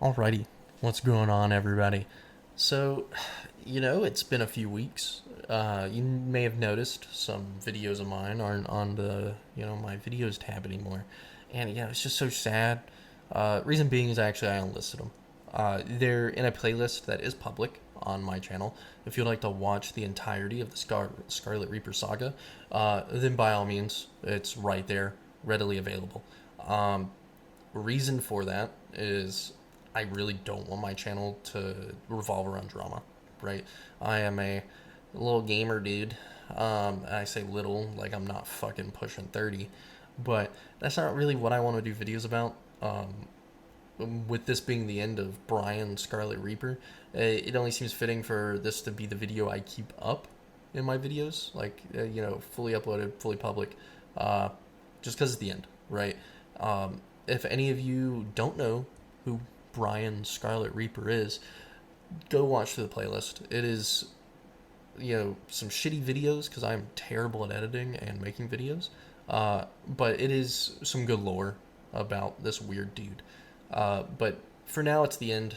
Alrighty, what's going on, everybody? So, it's been a few weeks. You may have noticed some videos of mine aren't on the, my videos tab anymore. And, it's just so sad. Reason being is actually I unlisted them. They're in a playlist that is public on my channel. If you'd like to watch the entirety of the Scarlet Reaper saga, then by all means, it's right there, readily available. Reason for that is I really don't want my channel to revolve around drama, right? I am a little gamer dude. And I say little, like I'm not fucking pushing 30, but that's not really what I want to do videos about. With this being the end of Brian Scarlet Reaper, it only seems fitting for this to be the video I keep up in my videos, like, fully uploaded, fully public, just because it's the end, right? If any of you don't know who Brian Scarlet Reaper is, go watch the playlist. It is, some shitty videos because I'm terrible at editing and making videos. But it is some good lore about this weird dude. But for now, it's the end,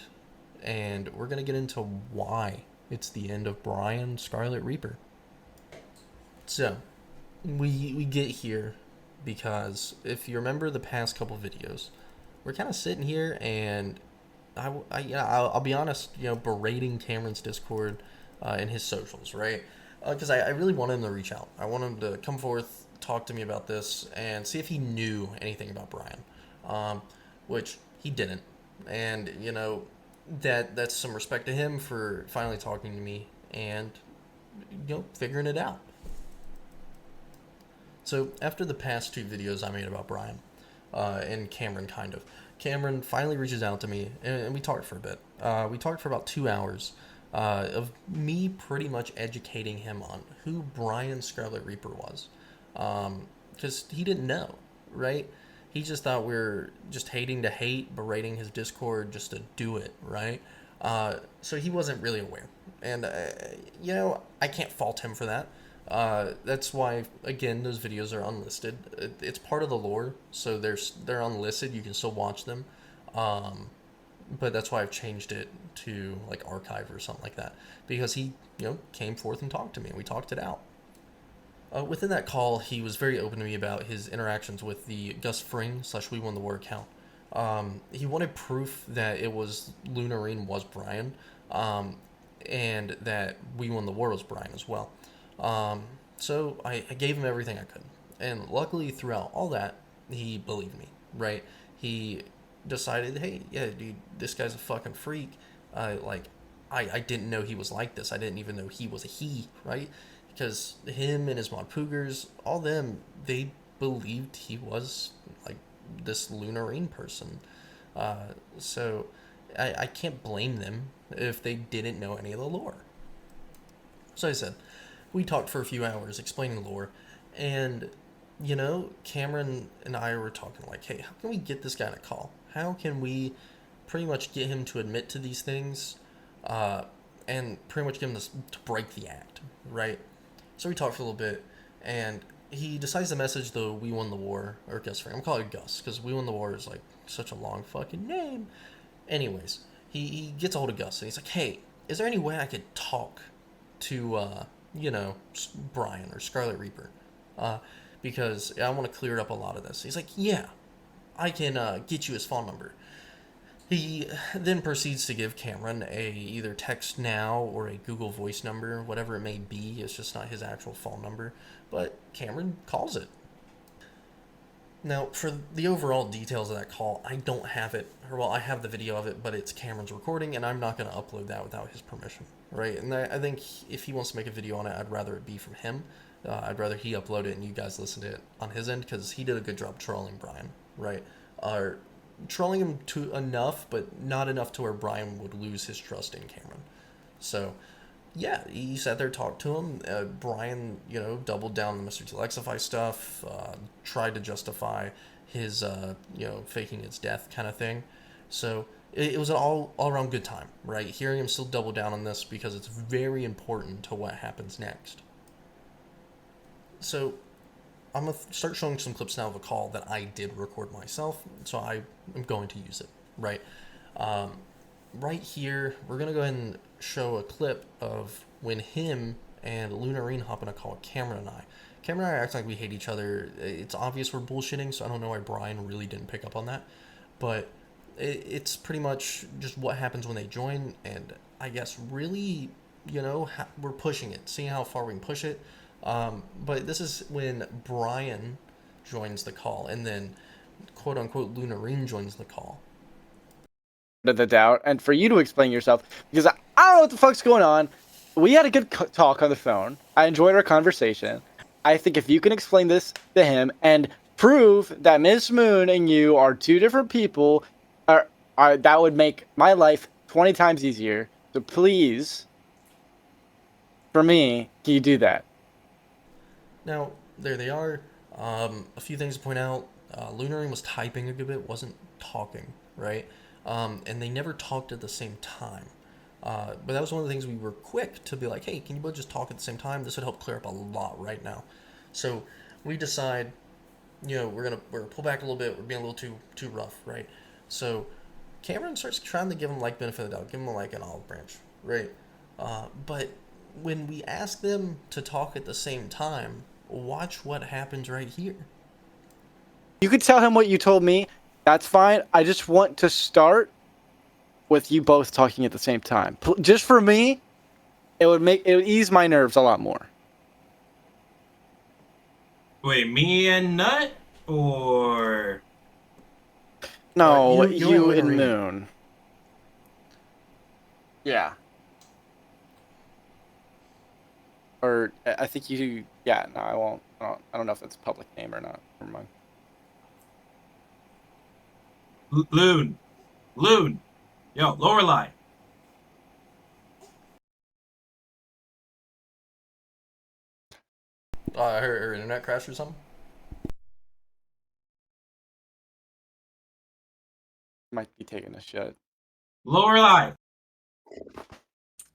and we're gonna get into why it's the end of Brian Scarlet Reaper. So, we get here because if you remember the past couple videos, we're kind of sitting here and I'll be honest, berating Cameron's Discord and his socials, right? Because I really want him to reach out. I want him to come forth, talk to me about this, and see if he knew anything about Brian, which he didn't. And that's some respect to him for finally talking to me and figuring it out. So after the past two videos I made about Brian, and Cameron Cameron finally reaches out to me, and we talked for a bit. We talked for about 2 hours of me pretty much educating him on who Brian Scarlet Reaper was. Because he didn't know, right? He just thought we were just hating to hate, berating his Discord just to do it, right? So he wasn't really aware. And, I can't fault him for that. That's why, again, those videos are unlisted. It's part of the lore, so they're unlisted. You can still watch them, but that's why I've changed it to like archive or something like that, because he came forth and talked to me, and we talked it out. Within that call, he was very open to me about his interactions with the Gus Fring / We Won the War account. He wanted proof that it was Lunarine was Brian, and that We Won the War was Brian as well. So I gave him everything I could. And luckily, throughout all that, he believed me, right? He decided, hey, yeah, dude, this guy's a fucking freak. I didn't know he was like this. I didn't even know he was a he, right? Because him and his mod Poogers, all them, they believed he was, like, this Lunarine person. So I can't blame them if they didn't know any of the lore. So I said, we talked for a few hours explaining lore, and Cameron and I were talking like, hey, how can we get this guy on a call? How can we pretty much get him to admit to these things, and pretty much get him to break the act, right? So we talked for a little bit, and he decides to message the We Won the War, or Gus Fring. I'm calling it Gus, because We Won the War is like such a long fucking name. Anyways, he gets a hold of Gus, and he's like, hey, is there any way I could talk to, Brian or Scarlet Reaper? Because I want to clear up a lot of this. He's like, yeah, I can get you his phone number. He then proceeds to give Cameron a either text now or a Google Voice number, whatever it may be. It's just not his actual phone number, but Cameron calls it. Now, for the overall details of that call, I don't have it. Or, well, I have the video of it, but it's Cameron's recording, and I'm not going to upload that without his permission, right? And I think if he wants to make a video on it, I'd rather it be from him. I'd rather he upload it and you guys listen to it on his end, because he did a good job trolling Brian, right? Or trolling him to enough, but not enough to where Brian would lose his trust in Cameron. So, yeah, he sat there, talked to him. Brian, doubled down on the Mr. Telexify stuff, tried to justify his, faking his death kind of thing. So it was an all around good time, right? Hearing him still double down on this because it's very important to what happens next. So I'm going to start showing some clips now of a call that I did record myself, so I am going to use it, right? Right here, we're gonna go ahead and show a clip of when him and Lunarine hop on a call with Cameron and I. Cameron and I act like we hate each other. It's obvious we're bullshitting, so I don't know why Brian really didn't pick up on that. But it's pretty much just what happens when they join, and I guess really, we're pushing it, seeing how far we can push it. But this is when Brian joins the call, and then quote unquote Lunarine joins the call. The doubt, and for you to explain yourself, because I don't know what the fuck's going on. We had a good talk on the phone. I enjoyed our conversation. I think if you can explain this to him and prove that Miss Moon and you are two different people, that would make my life 20 times easier. So please, for me, can you do that? Now, there they are. A few things to point out. Lunarine was typing a good bit, wasn't talking, right? And they never talked at the same time. But that was one of the things we were quick to be like, hey, can you both just talk at the same time? This would help clear up a lot right now. So we decide, we're gonna pull back a little bit. We're being a little too rough, right? So Cameron starts trying to give him like benefit of the doubt, give him like an olive branch, right? But when we ask them to talk at the same time, watch what happens right here. You could tell him what you told me. That's fine. I just want to start with you both talking at the same time. Just for me, it would ease my nerves a lot more. Wait, me and Nut? Or... No, you and Moon. Yeah. Or I think you. Yeah. No, I won't. I don't know if that's a public name or not. Never mind. Loon. Yo, Lorelai. Her internet crashed or something? Might be taking a shit. Lorelai,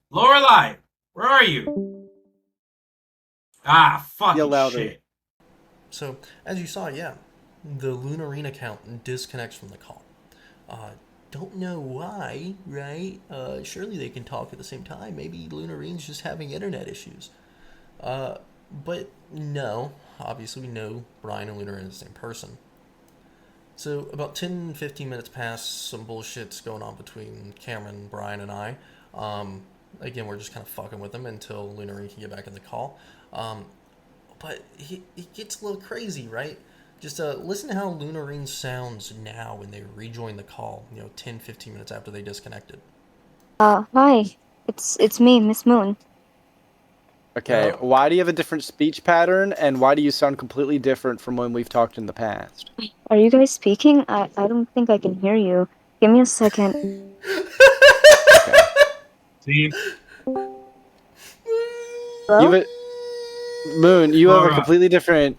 where are you? Ah, fucking shit. So, as you saw, yeah, the Lunarine account disconnects from the call. Don't know why, right? Surely they can talk at the same time. Maybe Lunarine's just having internet issues. But no, obviously we know Brian and Lunarine are the same person. So about 10, 15 minutes pass, some bullshit's going on between Cameron, Brian, and I. Again, we're just kind of fucking with them until Lunarine can get back in the call. But it gets a little crazy, right? Just listen to how Lunarine sounds now when they rejoin the call, 10, 15 minutes after they disconnected. Hi. It's me, Miss Moon. Okay, why do you have a different speech pattern, and why do you sound completely different from when we've talked in the past? Are you guys speaking? I don't think I can hear you. Give me a second. Okay. See? Hello? Moon, you have a completely different...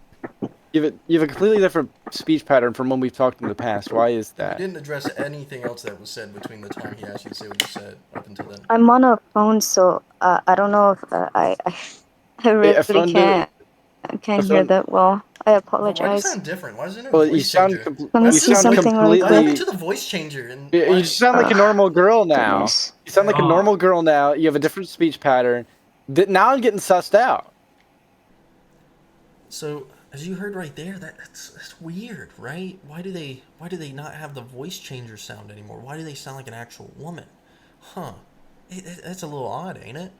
You have a completely different speech pattern from when we've talked in the past. Why is that? You didn't address anything else that was said between the time he asked you to say what you said up until then. I'm on a phone, so I don't know if I really can't hear that well. I apologize. Why do you sound different? Why is it a Well, voice changer? Let me see something really What happened quick. to the voice changer? And you sound like a normal girl now. Goodness. You sound like a normal girl now. You have a different speech pattern. Now I'm getting sussed out. So, as you heard right there, that's weird, right? Why do they not have the voice changer sound anymore? Why do they sound like an actual woman? Huh. That's a little odd, ain't it?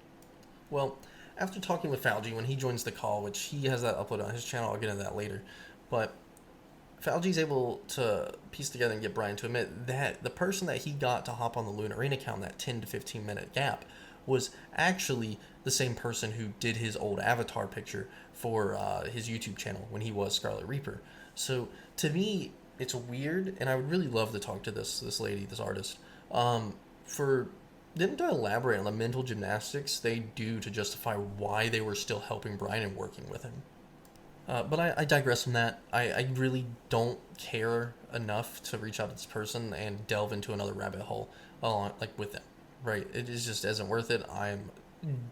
Well, after talking with Falgi, when he joins the call, which he has that uploaded on his channel, I'll get into that later, but Falgi's able to piece together and get Brian to admit that the person that he got to hop on the Lunarine account, that 10 to 15 minute gap, was actually the same person who did his old avatar picture for his YouTube channel when he was Skarlet Reaper. So to me, it's weird, and I would really love to talk to this lady, this artist, for them to elaborate on the mental gymnastics they do to justify why they were still helping Brian and working with him. But I digress from that. I really don't care enough to reach out to this person and delve into another rabbit hole like with them. Right? It just isn't worth it. I'm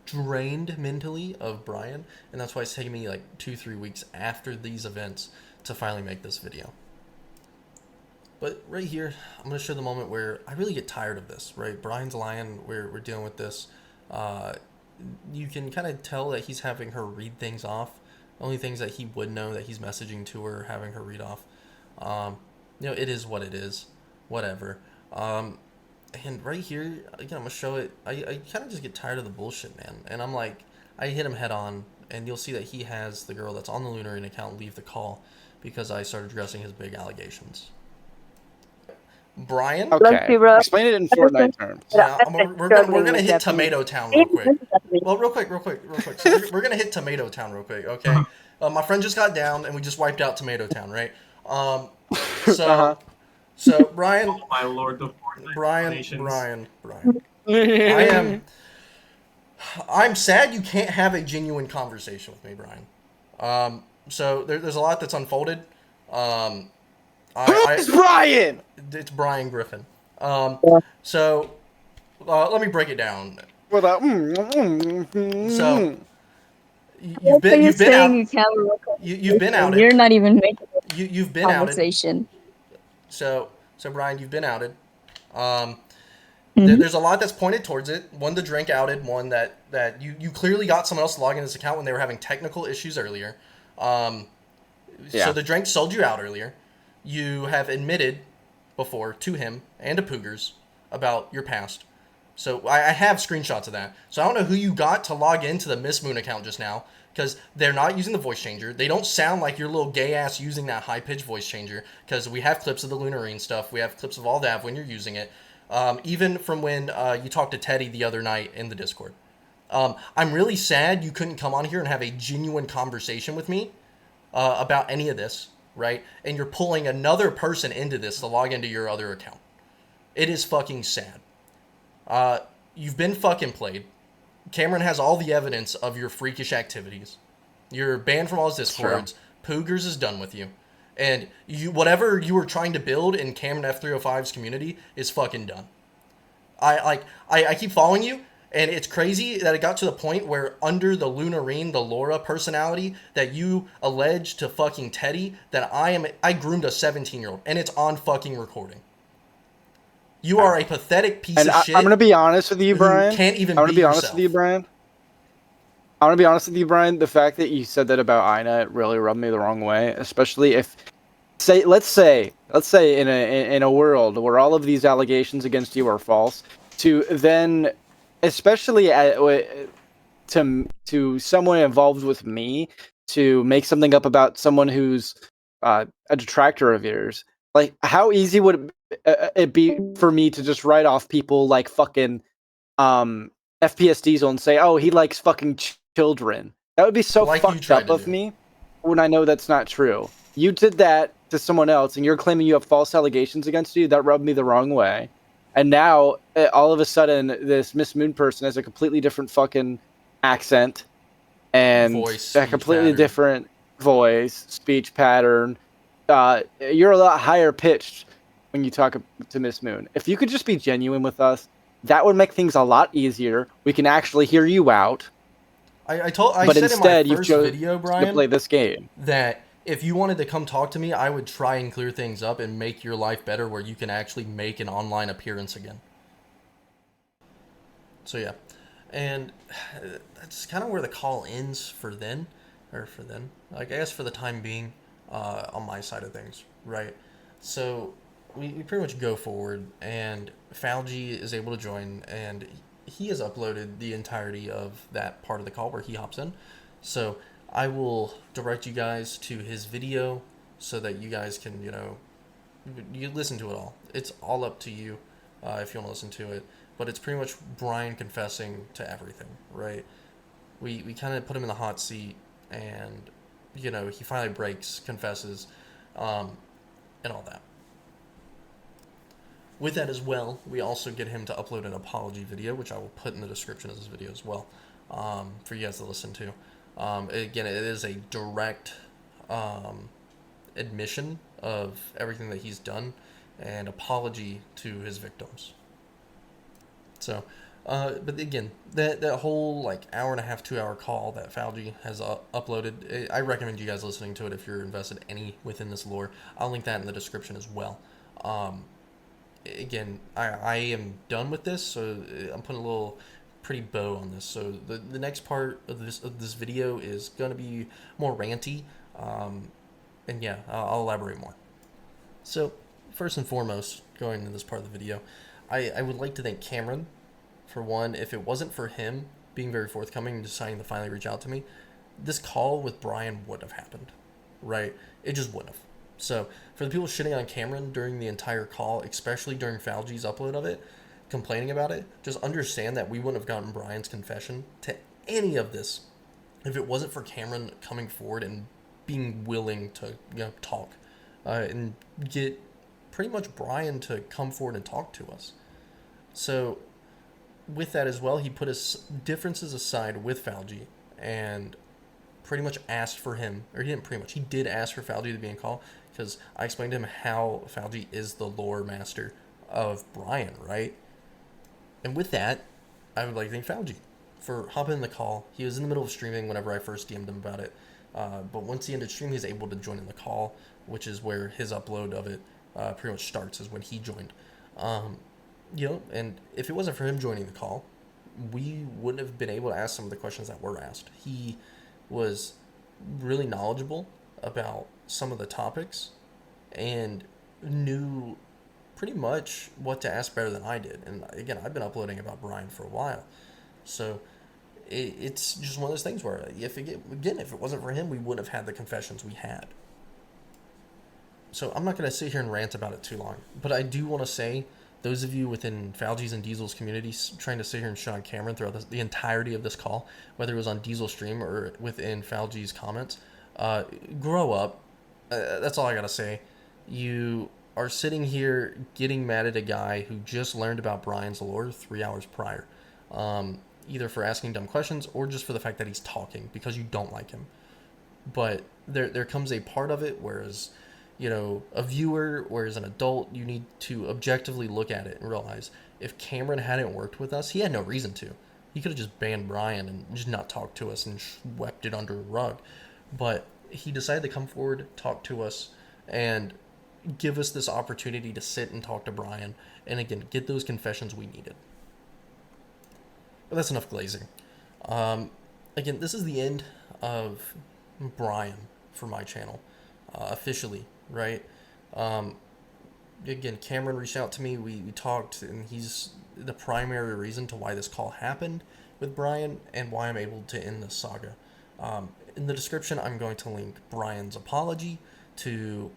drained mentally of Brian, and that's why it's taken me like 2-3 weeks after these events to finally make this video. But right here, I'm going to show the moment where I really get tired of this, right? Brian's lying. We're dealing with this. You can kind of tell that he's having her read things off. Only things that he would know that he's messaging to her, having her read off. It is what it is. Whatever. And right here, again, I'm going to show it. I kind of just get tired of the bullshit, man. And I'm like, I hit him head on, and you'll see that he has the girl that's on the Lunar account leave the call because I started addressing his big allegations. Brian? Okay. Explain it in Fortnite terms. Yeah, we're gonna hit Tomato Town real quick. Well, real quick. So we're gonna hit Tomato Town real quick, okay? My friend just got down, and we just wiped out Tomato Town, right? So Brian. Oh my lord, the Brian. I'm sad you can't have a genuine conversation with me, Brian. So there's a lot that's unfolded. Who's Brian? It's Brian Griffin. So let me break it down. So you've been outed. You're not even making you've been conversation. Outed. So Brian, you've been outed. There's a lot that's pointed towards it. One, the drink outed. One that you clearly got someone else to log in this account when they were having technical issues earlier. So the drink sold you out earlier. You have admitted before to him and to Poogers about your past. So I have screenshots of that. So I don't know who you got to log into the Miss Moon account just now, because they're not using the voice changer. They don't sound like your little gay ass using that high pitched voice changer, because we have clips of the Lunarine stuff. We have clips of all that when you're using it. Even from when you talked to Teddy the other night in the Discord. I'm really sad you couldn't come on here and have a genuine conversation with me about any of this, right? And you're pulling another person into this to log into your other account. It is fucking sad. You've been fucking played. Cameron has all the evidence of your freakish activities. You're banned from all his Discords. Poogers is done with you. And whatever you were trying to build in Cameron F305's community is fucking done. I keep following you, and it's crazy that it got to the point where under the Lunarine, the Laura personality, that you allege to fucking Teddy that I groomed a 17-year-old, and it's on fucking recording. You are a pathetic piece of shit. I'm gonna be honest with you, Brian. Can't even. I'm gonna be honest with you, Brian. The fact that you said that about Ina really rubbed me the wrong way, especially if, let's say in a world where all of these allegations against you are false, to then, especially to someone involved with me, to make something up about someone who's a detractor of yours. Like, how easy would it be for me to just write off people like fucking FPS Diesel and say, oh, he likes fucking children? That would be so fucked up of me when I know that's not true. You did that to someone else, and you're claiming you have false allegations against you. That rubbed me the wrong way. And now, all of a sudden, this Miss Moon person has a completely different fucking accent and a completely different voice, speech pattern. You're a lot higher pitched when you talk to Miss Moon. If you could just be genuine with us, that would make things a lot easier. We can actually hear you out. I but said instead, in my first video, Brian, to play this game. That if you wanted to come talk to me, I would try and clear things up and make your life better where you can actually make an online appearance again. So yeah. And that's kind of where the call ends for then. I guess for the time being, on my side of things, right? So we pretty much go forward, and Falgi is able to join, and he has uploaded the entirety of that part of the call where he hops in. So I will direct you guys to his video so that you guys can, you listen to it all. It's all up to you if you want to listen to it. But it's pretty much Brian confessing to everything, right? We kind of put him in the hot seat, and, he finally breaks, confesses, and all that. With that as well, we also get him to upload an apology video, which I will put in the description of this video as well, for you guys to listen to. Again, it is a direct admission of everything that he's done and apology to his victims. So, but again, that whole hour and a half, 2 hour call that Falgi has uploaded, I recommend you guys listening to it if you're invested any within this lore. I'll link that in the description as well. Again, I am done with this, so I'm putting a little pretty bow on this. So the next part of this video is going to be more ranty, and yeah, I'll elaborate more. So first and foremost, going into this part of the video, I would like to thank Cameron for one. If it wasn't for him being very forthcoming and deciding to finally reach out to me, this call with Brian wouldn't have happened, right? It just wouldn't have. So for the people shitting on Cameron during the entire call, especially during Falgi's upload of it, complaining about it, just understand that we wouldn't have gotten Brian's confession to any of this if it wasn't for Cameron coming forward and being willing to talk and get pretty much Brian to come forward and talk to us. So with that as well, he put his differences aside with Falgi and pretty much asked for him, or he didn't pretty much, he did ask for Falgi to be in call, because I explained to him how Falgi is the lore master of Brian, right? And with that, I would like to thank Falgi for hopping in the call. He was in the middle of streaming whenever I first DM'd him about it, but once he ended stream, he was able to join in the call, which is where his upload of it pretty much starts, is when he joined. And if it wasn't for him joining the call, we wouldn't have been able to ask some of the questions that were asked. He was really knowledgeable about some of the topics and knew pretty much what to ask better than I did. And again, I've been uploading about Brian for a while, so it's just one of those things where if it wasn't for him, we wouldn't have had the confessions we had. So I'm not going to sit here and rant about it too long, but I do want to say, those of you within Falgi's and Diesel's communities trying to sit here and shit on Cameron throughout the entirety of this call, whether it was on Diesel's stream or within Falgi's comments, grow up. That's all I gotta say. You are sitting here getting mad at a guy who just learned about Brian's lore 3 hours prior, either for asking dumb questions or just for the fact that he's talking because you don't like him. But there comes a part of it whereas, a viewer, or as an adult, you need to objectively look at it and realize if Cameron hadn't worked with us, he had no reason to. He could have just banned Brian and just not talked to us and swept it under a rug. But he decided to come forward, talk to us, and give us this opportunity to sit and talk to Brian and, again, get those confessions we needed. But that's enough glazing. Again, this is the end of Brian for my channel, officially. Right? Again, Cameron reached out to me. We talked, and he's the primary reason to why this call happened with Brian and why I'm able to end this saga. In the description, I'm going to link Brian's apology to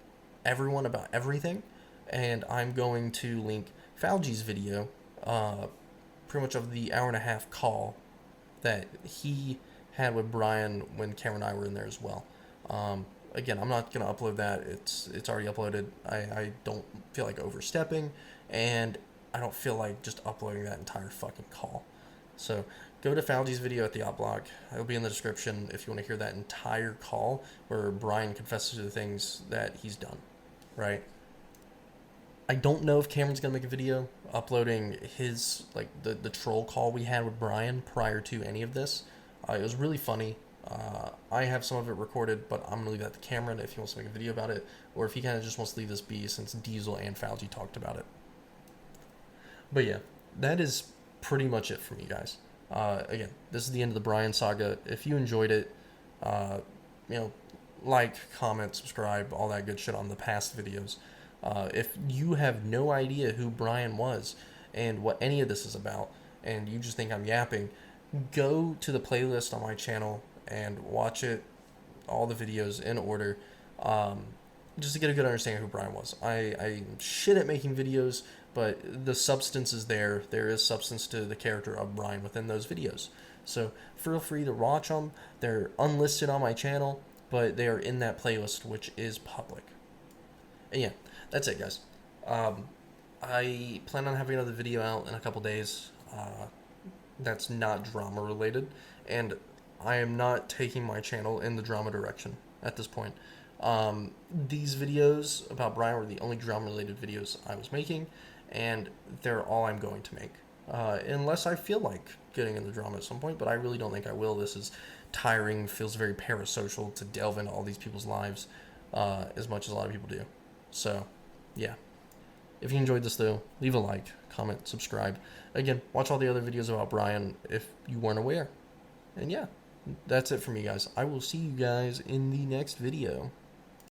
everyone about everything, and I'm going to link Falgi's video, pretty much of the hour-and-a-half call that he had with Brian when Cameron and I were in there as well. Again, I'm not going to upload that. It's already uploaded. I don't feel like overstepping, and I don't feel like just uploading that entire fucking call. So go to Falgi's video at the op blog. It'll be in the description if you want to hear that entire call where Brian confesses to the things that he's done, right? I don't know if Cameron's going to make a video uploading his, the troll call we had with Brian prior to any of this. It was really funny. I have some of it recorded, but I'm going to leave that to Cameron if he wants to make a video about it, or if he kind of just wants to leave this be since Diesel and Falgi talked about it. But yeah, that is pretty much it from you guys. Again, this is the end of the Brian saga. If you enjoyed it, like, comment, subscribe, all that good shit on the past videos. If you have no idea who Brian was and what any of this is about, and you just think I'm yapping, go to the playlist on my channel and watch it, all the videos in order, just to get a good understanding of who Brian was. I'm shit at making videos, but the substance is there. There is substance to the character of Brian within those videos. So feel free to watch them. They're unlisted on my channel, but they are in that playlist, which is public. And yeah, that's it, guys. I plan on having another video out in a couple days. That's not drama related, and I am not taking my channel in the drama direction at this point. These videos about Brian were the only drama related videos I was making, and they're all I'm going to make, unless I feel like getting into drama at some point, but I really don't think I will. This is tiring, feels very parasocial to delve into all these people's lives as much as a lot of people do. So yeah, If you enjoyed this, though, leave a like, comment, subscribe. Again, watch all the other videos about Brian if you weren't aware. And yeah, that's it for me, guys. I will see you guys in the next video.